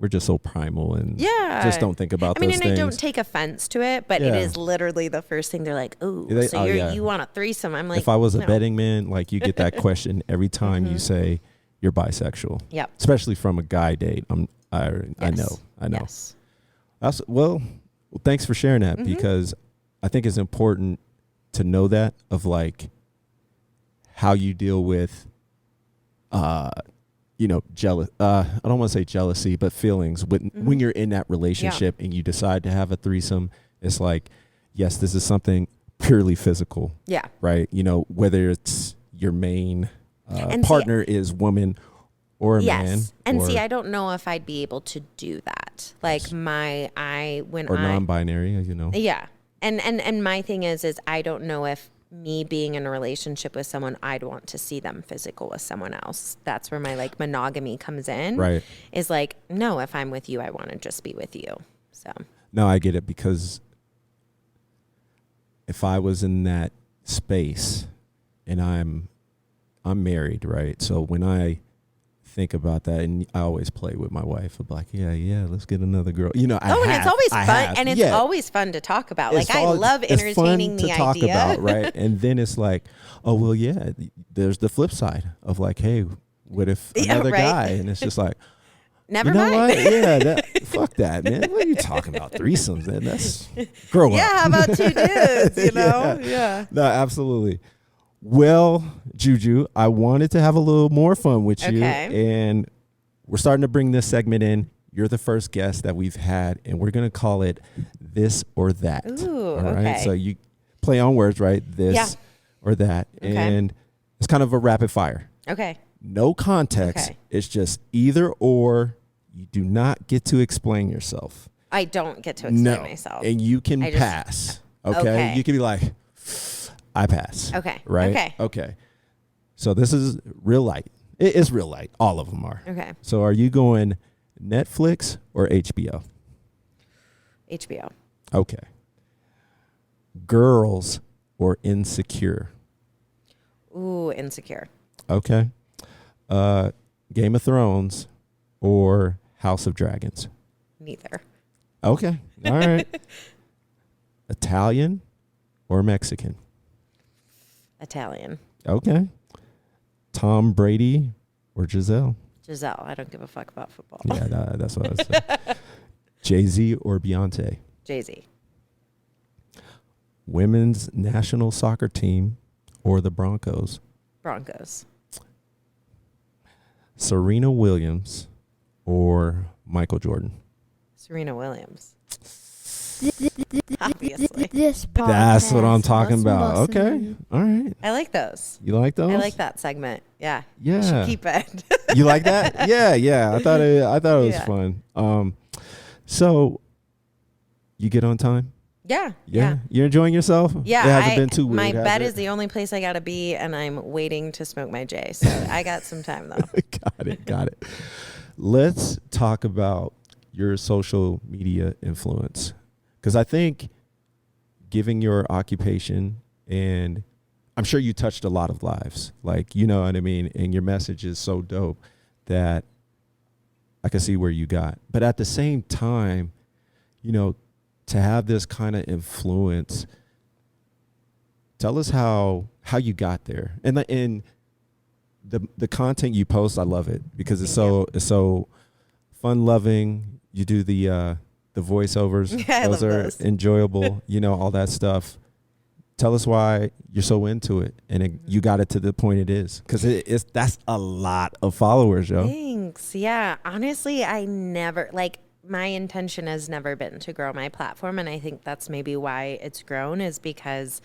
just so primal and just don't think about those and things. I don't take offense to it, but it is literally the first thing they're like, "Ooh, so you want a threesome?" I'm like, if I was a no. betting man, like you get that question every time you say you're bisexual. Yep. Especially from a guy date. I know. Yes. That's well, thanks for sharing that because I think it's important to know that of like how you deal with jealous. I don't want to say jealousy, but feelings when you're in that relationship and you decide to have a threesome. It's like, yes, this is something purely physical. Yeah. Right. Whether it's your main partner is woman or a man. And see, I don't know if I'd be able to do that. Like non-binary. Yeah. And my thing is I don't know if me being in a relationship with someone, I'd want to see them physical with someone else. That's where my like monogamy comes in. Right. Is like, no, if I'm with you, I want to just be with you. So. No, I get it because if I was in that space and I'm married, right? So when I think about that, and I always play with my wife, I'm like, yeah, let's get another girl. And it's always fun, and it's always fun to talk about. Like I love entertaining the idea. Talk about, right? And then it's like, oh well, yeah. There's the flip side of like, hey, what if another guy? And it's just like, never mind. What? Yeah, fuck that, man. What are you talking about? Threesomes, man. That's grow up. Yeah, how about two dudes? Yeah. No, absolutely. Well, JuJu, I wanted to have a little more fun with you, and we're starting to bring this segment in. You're the first guest that we've had, and we're going to call it This or That. Ooh, all right? So you play on words, right? This or that, and it's kind of a rapid fire. Okay. No context. Okay. It's just either or. You do not get to explain yourself. I don't get to explain myself. And you can pass. Okay? You can be like, I pass. Okay. Right? Okay. So this is real light. It is real light. All of them are. Okay. So are you going Netflix or HBO? HBO. Okay. Girls or Insecure? Ooh, Insecure. Okay. Game of Thrones or House of Dragons? Neither. Okay. All right. Italian or Mexican? Italian. Okay. Tom Brady or Giselle? Giselle. I don't give a fuck about football. Yeah, that's what I was saying. Jay-Z or Beyonce? Jay-Z. Women's national soccer team or the Broncos? Broncos. Serena Williams or Michael Jordan? Serena Williams. Obviously. This podcast. That's what I'm talking about. Okay. All right. I like those. You like those? I like that segment. Yeah. Yeah. You should keep it. You like that? Yeah. I thought it was fun. So you get on time? Yeah. You're enjoying yourself? Yeah. It hasn't been too weird. My bed is the only place I gotta be, and I'm waiting to smoke my J. So I got some time though. Got it. Let's talk about your social media influence. Because I think given your occupation, and I'm sure you touched a lot of lives, like, you know what I mean? And your message is so dope that I can see where you got. But at the same time, to have this kind of influence, tell us how you got there. And the content you post, I love it because it's so fun loving. You do the voiceovers. Yeah, those are enjoyable, all that stuff. tell us why you're so into it and you got it to the point it is, because that's a lot of followers, yo. Thanks. Yeah, honestly, I never my intention has never been to grow my platform, and I think that's maybe why it's grown, is because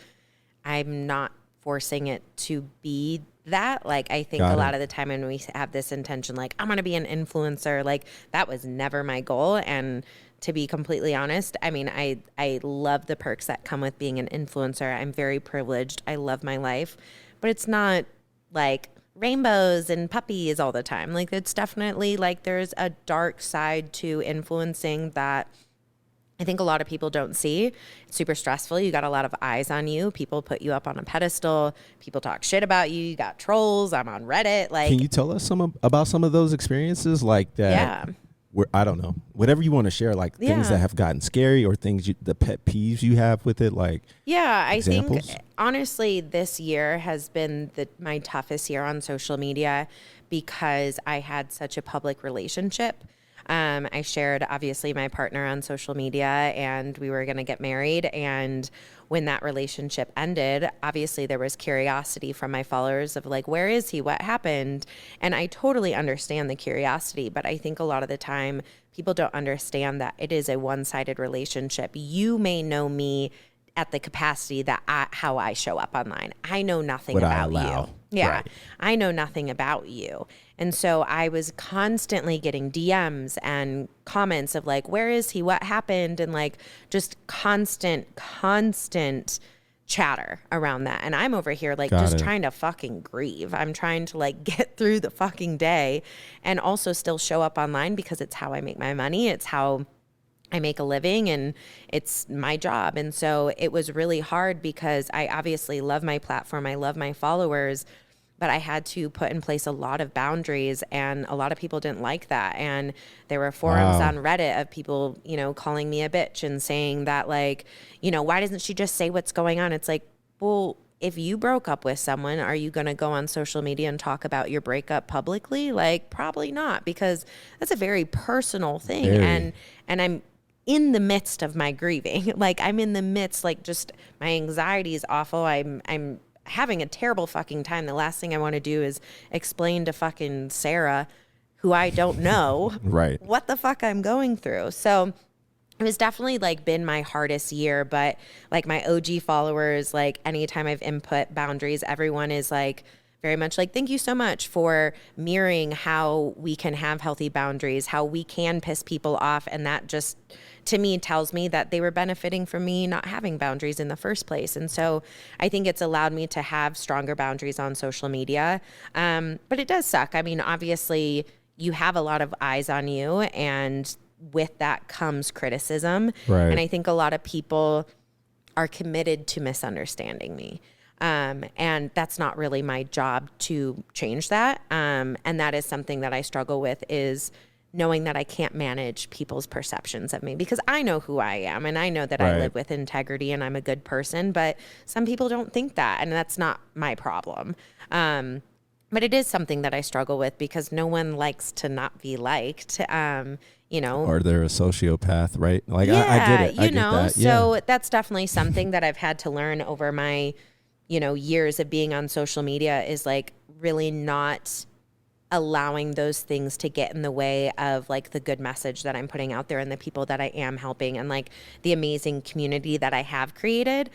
I'm not forcing it to be that. Like, I think a lot of the time when we have this intention, like, I'm going to be an influencer, like, that was never my goal. And to be completely honest, I mean, I love the perks that come with being an influencer. I'm very privileged. I love my life, but it's not like rainbows and puppies all the time. Like, it's definitely like there's a dark side to influencing that I think a lot of people don't see. It's super stressful. You got a lot of eyes on you. People put you up on a pedestal. People talk shit about you. You got trolls. I'm on Reddit. Like, can you tell us about some of those experiences like that? Yeah. Where, I don't know, whatever you want to share, like things that have gotten scary or things the pet peeves you have with it, like examples? Think honestly this year has been my toughest year on social media because I had such a public relationship. I shared obviously my partner on social media and we were going to get married. And when that relationship ended, obviously there was curiosity from my followers of like, where is he? What happened? And I totally understand the curiosity, but I think a lot of the time people don't understand that it is a one-sided relationship. You may know me at the capacity that how I show up online. I know nothing about you. Yeah. Right. I know nothing about you. And so I was constantly getting DMs and comments of like, where is he? What happened? And like just constant chatter around that. And I'm over here like trying to fucking grieve. I'm trying to like get through the fucking day and also still show up online because it's how I make my money. It's how I make a living and it's my job. And so it was really hard because I obviously love my platform. I love my followers, but I had to put in place a lot of boundaries and a lot of people didn't like that. And there were forums on Reddit of people, you know, calling me a bitch and saying that like, you know, why doesn't she just say what's going on? It's like, well, if you broke up with someone, are you going to go on social media and talk about your breakup publicly? Like, probably not, because that's a very personal thing. And I'm in the midst of my grieving. Like I'm in the midst, like just my anxiety is awful. I'm having a terrible fucking time. The last thing I want to do is explain to fucking Sarah, who I don't know, what the fuck I'm going through. So it was definitely like been my hardest year, but like my OG followers, like anytime I've input boundaries, everyone is like very much like, thank you so much for mirroring how we can have healthy boundaries, how we can piss people off. And that just, to me, tells me that they were benefiting from me not having boundaries in the first place. And so I think it's allowed me to have stronger boundaries on social media. But it does suck. I mean, obviously you have a lot of eyes on you and with that comes criticism. Right. And I think a lot of people are committed to misunderstanding me. And that's not really my job to change that. And that is something that I struggle with, is knowing that I can't manage people's perceptions of me, because I know who I am and I know that I live with integrity and I'm a good person, but some people don't think that, and that's not my problem. But it is something that I struggle with because no one likes to not be liked. You know, or they're a sociopath, right? Like, yeah, I get it. I get that. So that's definitely something that I've had to learn over my, you know, years of being on social media, is like really not allowing those things to get in the way of like the good message that I'm putting out there and the people that I am helping and like the amazing community that I have created.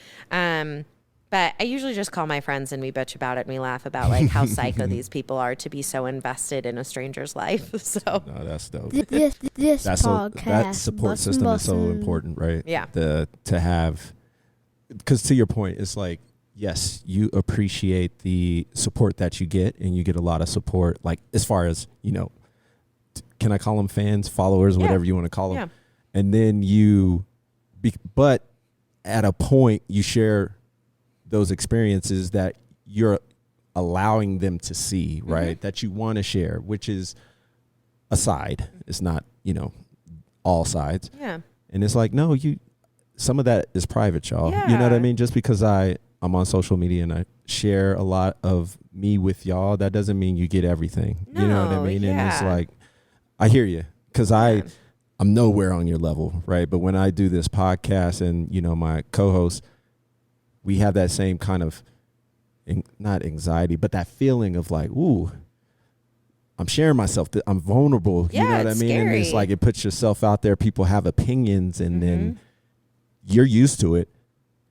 But I usually just call my friends and we bitch about it and we laugh about like how psycho these people are to be so invested in a stranger's life. So no, that's dope. This podcast. That support system is so important, right? Yeah. To have, because to your point, it's like, yes, you appreciate the support that you get, and you get a lot of support, like as far as, you know, can I call them fans, followers, whatever you want to call them. Yeah. And then but at a point you share those experiences that you're allowing them to see, right? That you want to share, which is a side. It's not, you know, all sides. Yeah. And it's like, no, some of that is private, y'all. Yeah. You know what I mean? Just because I'm on social media and I share a lot of me with y'all, that doesn't mean you get everything. No, you know what I mean? Yeah. And it's like, I hear you, because I'm nowhere on your level, right? But when I do this podcast and, you know, my co-host, we have that same kind of, not anxiety, but that feeling of like, ooh, I'm sharing myself. I'm vulnerable. Yeah, you know what I mean? scary. And it's like it puts yourself out there. People have opinions, and then you're used to it.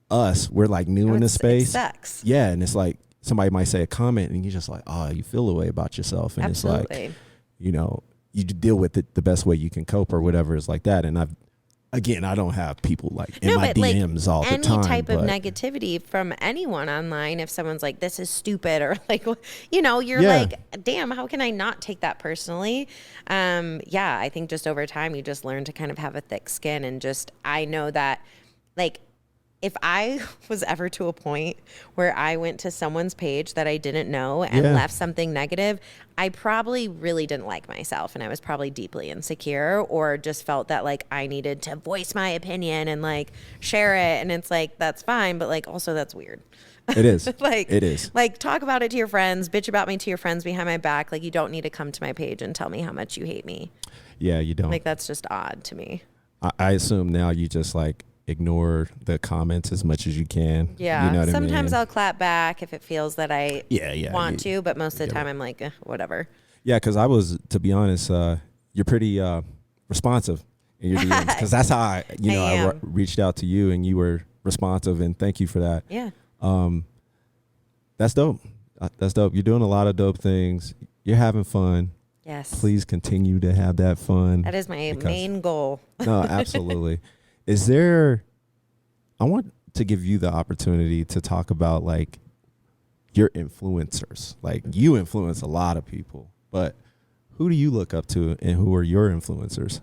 We're like new in the space. It sucks. Yeah, and it's like somebody might say a comment, and you're just like, oh, you feel a way about yourself, and Absolutely. it's like, you know, you deal with it the best way you can cope or whatever is like that. And I don't have people like in my DMs all the time. Any type of negativity from anyone online, if someone's like, this is stupid, or like, you know, you're like, damn, how can I not take that personally? I think just over time, you just learn to kind of have a thick skin. And just, I know that, like, if I was ever to a point where I went to someone's page that I didn't know and left something negative, I probably really didn't like myself, and I was probably deeply insecure, or just felt that like I needed to voice my opinion and like share it. And it's like, that's fine, but like also that's weird. It is. It is. Like, talk about it to your friends, bitch about me to your friends behind my back. Like, you don't need to come to my page and tell me how much you hate me. Yeah, you don't. Like, that's just odd to me. I assume now you just like ignore the comments as much as you can. Yeah. You know what Sometimes I mean? I'll clap back if it feels that I want to, but most of the time I'm like, whatever. Yeah, because I was, to be honest, you're pretty responsive in your DMs, because that's how I reached out to you, and you were responsive, and thank you for that. Yeah. That's dope. That's dope. You're doing a lot of dope things. You're having fun. Yes. Please continue to have that fun. That is my main goal. No, absolutely. I want to give you the opportunity to talk about like your influencers. Like, you influence a lot of people, but who do you look up to, and who are your influencers?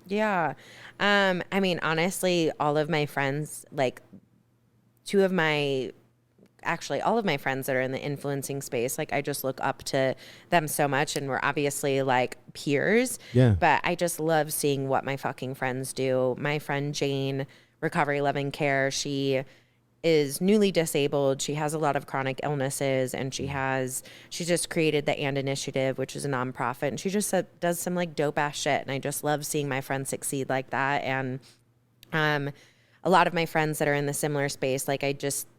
Yeah. I mean, honestly, all of my friends, like all of my friends that are in the influencing space, like I just look up to them so much, and we're obviously like peers. Yeah. But I just love seeing what my fucking friends do. My friend Jane, Recovery Loving Care, she is newly disabled. She has a lot of chronic illnesses, and she just created the And Initiative, which is a nonprofit, and she just does some like dope ass shit. And I just love seeing my friends succeed like that. And a lot of my friends that are in the similar space, like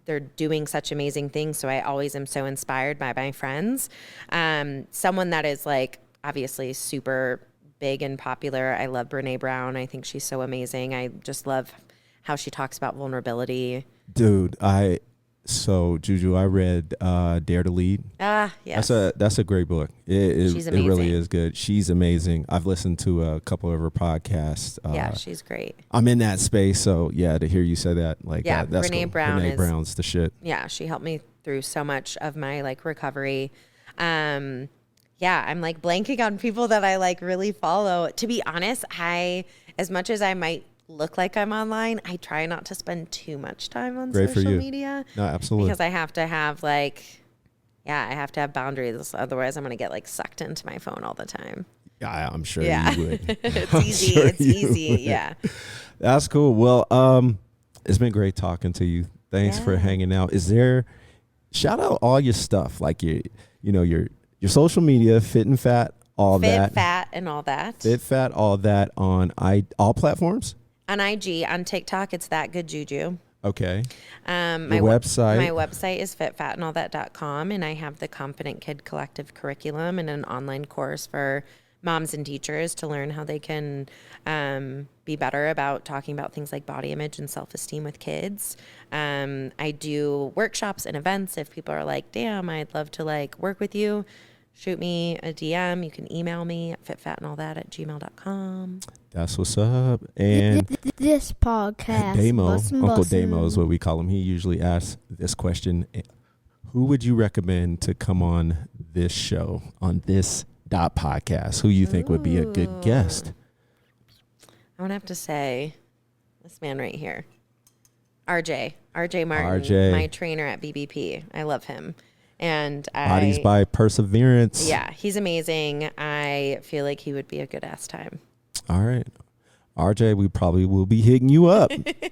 they're doing such amazing things. So I always am so inspired by my friends. Someone that is like obviously super big and popular, I love Brene Brown. I think she's so amazing. I just love how she talks about vulnerability. Dude, JuJu, I read Dare to Lead. Yes. That's a great book. She's amazing. It really is good. She's amazing. I've listened to a couple of her podcasts. Yeah, she's great. I'm in that space, so yeah, to hear you say that, like, that's Brene cool. Brown Brene Brown's the shit. Yeah, she helped me through so much of my like recovery. I'm like blanking on people that I like really follow. To be honest, as much as I might look like I'm online, I try not to spend too much time on social media. No, absolutely. Because I have to have I have to have boundaries. Otherwise I'm going to get like sucked into my phone all the time. Yeah, I'm sure you would. It's easy. It's easy. Would. Yeah. That's cool. Well, it's been great talking to you. Thanks for hanging out. Shout out all your stuff, like your social media, Fit and Fat, Fit, Fat, and all that. Fit, Fat, all that on all platforms? On IG, on TikTok, it's That Good Juju. Okay. My website. My website is fitfatandallthat.com, and I have the Confident Kid Collective curriculum and an online course for moms and teachers to learn how they can be better about talking about things like body image and self-esteem with kids. I do workshops and events. If people are like, damn, I'd love to like work with you, shoot me a DM. You can email me at fitfatandallthat@gmail.com. That's what's up. And this podcast, Damo, Uncle Damo is what we call him. He usually asks this question: who would you recommend to come on this show, on this.podcast? Who you think would be a good guest? I would have to say this man right here, RJ Martin, my trainer at BBP. I love him. And Bodies by Perseverance. Yeah, he's amazing. I feel like he would be a good ass time. All right. RJ, we probably will be hitting you up.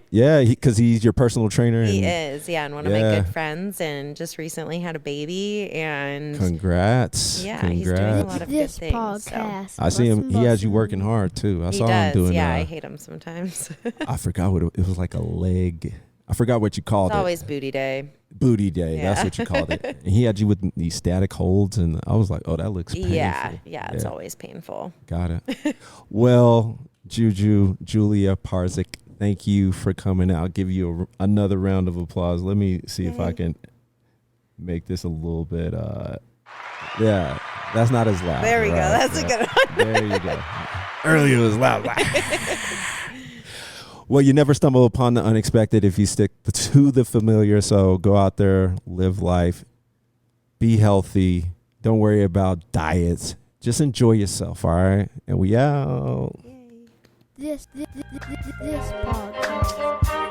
Yeah, because he's your personal trainer. He is, and one of my good friends, and just recently had a baby. And congrats. Yeah, he's doing a lot of good things. Podcast. So. I see him. He has you working hard too. I saw him doing. Yeah, I hate him sometimes. I forgot what it was, like a leg. I forgot what you called It's it. always booty day. Booty day. Yeah. That's what you called it. And he had you with these static holds, and I was like, oh, that looks painful. Yeah, it's always painful. Got it. Well, JuJu, Julia Parzyck, thank you for coming out. I'll give you another round of applause. Let me see if I can make this a little bit. Yeah, that's not as loud. There we go. That's a good one. There you go. Earlier it was loud. Well, you never stumble upon the unexpected if you stick to the familiar. So go out there, live life, be healthy. Don't worry about diets. Just enjoy yourself, all right? And we out. This podcast.